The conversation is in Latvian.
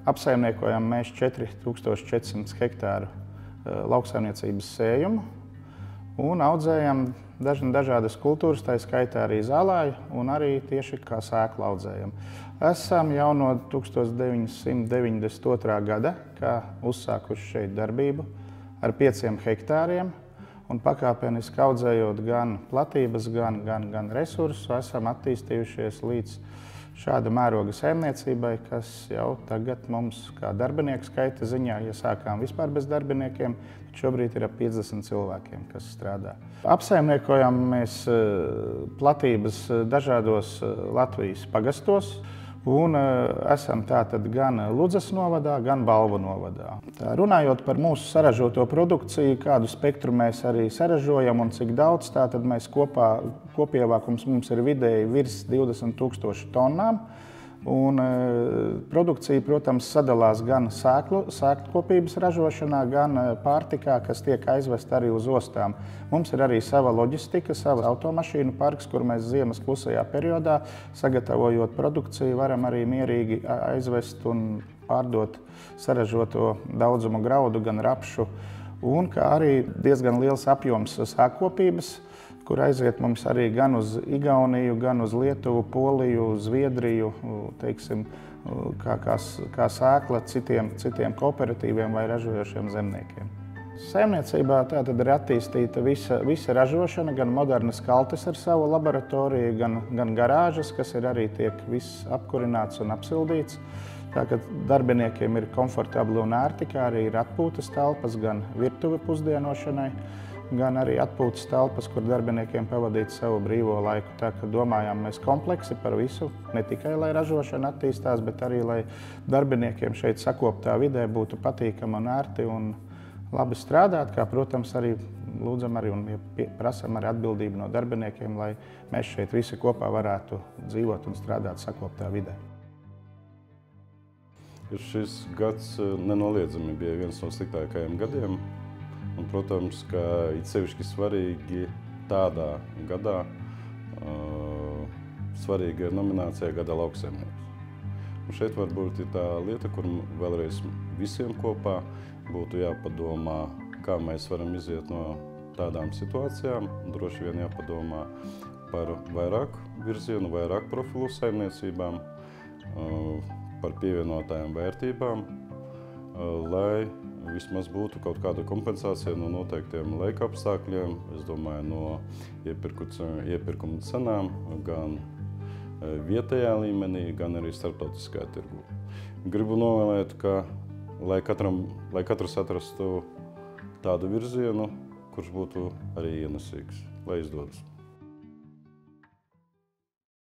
Apsaimniekojam mēs 4400 hektāru lauksaimniecības sējumu un audzējam dažādas kultūras, tā skaitā arī zālāju un arī tieši kā sēklu audzējam. Esam jau no 1992. gada, kā uzsākuši šeit darbību ar 5 hektāriem un pakāpeniski audzējot gan platības, gan resursus, esam attīstījušies līdz šāda mēroga saimniecībai, kas jau tagad mums kā darbinieku skaita ziņā, ja sākām vispār bez darbiniekiem, šobrīd ir ap 50 cilvēkiem, kas strādā. Apsaimniekojam mēs platības dažādos Latvijas pagastos un esam tātad gan Ludzas novadā, gan Balvu novadā. Runājot par mūsu saražoto produkciju, kādu spektru mēs arī saražojam un cik daudz, tātad mēs kopievākums mums ir vidēji virs 20 000 tonnām. Un produkcija, protams, sadalās gan sēklkopības ražošanā, gan pārtikā, kas tiek aizvest arī uz ostām. Mums ir arī sava loģistika, sava automašīnu parks, kur mēs ziemas klusajā periodā, sagatavojot produkciju, varam arī mierīgi aizvest un pārdot saražoto daudzumu graudu, gan rapšu. Un kā arī diezgan liels apjoms sēklkopības, kur aiziet mums arī gan uz Igauniju, gan uz Lietuvu, Poliju, Zviedriju, teiksim, kā sēkla citiem kooperatīviem vai ražojošiem zemniekiem. Saimniecībā tātad ir attīstīta visa ražošana, gan modernas kaltes ar savu laboratoriju, gan garāžas, kas ir arī tiek viss apkurināts un apsildīts. Tā kā darbiniekiem ir komfortabli un ērti, kā arī ir atpūtas telpas, gan virtuve pusdienošanai, gan arī atpūtas telpas, kur darbiniekiem pavadīt savu brīvo laiku. Tā kā domājām mēs kompleksi par visu, ne tikai lai ražošana attīstās, bet arī lai darbiniekiem šeit sakoptā vidē būtu patīkami un ērti un labi strādāt, kā, protams, arī lūdzam arī un prasam arī atbildību no darbiniekiem, lai mēs šeit visi kopā varētu dzīvot un strādāt sakoptā vidē. Šis gads nenoliedzami bija viens no sliktākajiem gadiem. Un, protams, ka it sevišķi svarīgi tādā gadā svarīga ir nominācija Gada lauksaimnieks. Un šeit varbūt ir tā lieta, kur vēlreiz visiem kopā būtu jāpadomā, kā mēs varam iziet no tādām situācijām. Droši vien jāpadomā par vairāk virzienu, vairāk profilu saimniecībām, par pievienotajām vērtībām, lai vismaz būtu kaut kāda kompensācija no noteiktiem laika apstākļiem, es domāju, no iepirkuma cenām, gan vietējā līmenī, gan arī starptautiskajā tirgū. Gribu novēlēt, ka lai katrs atrastu tādu virzienu, kurš būtu arī ienesīgs. Lai izdodas!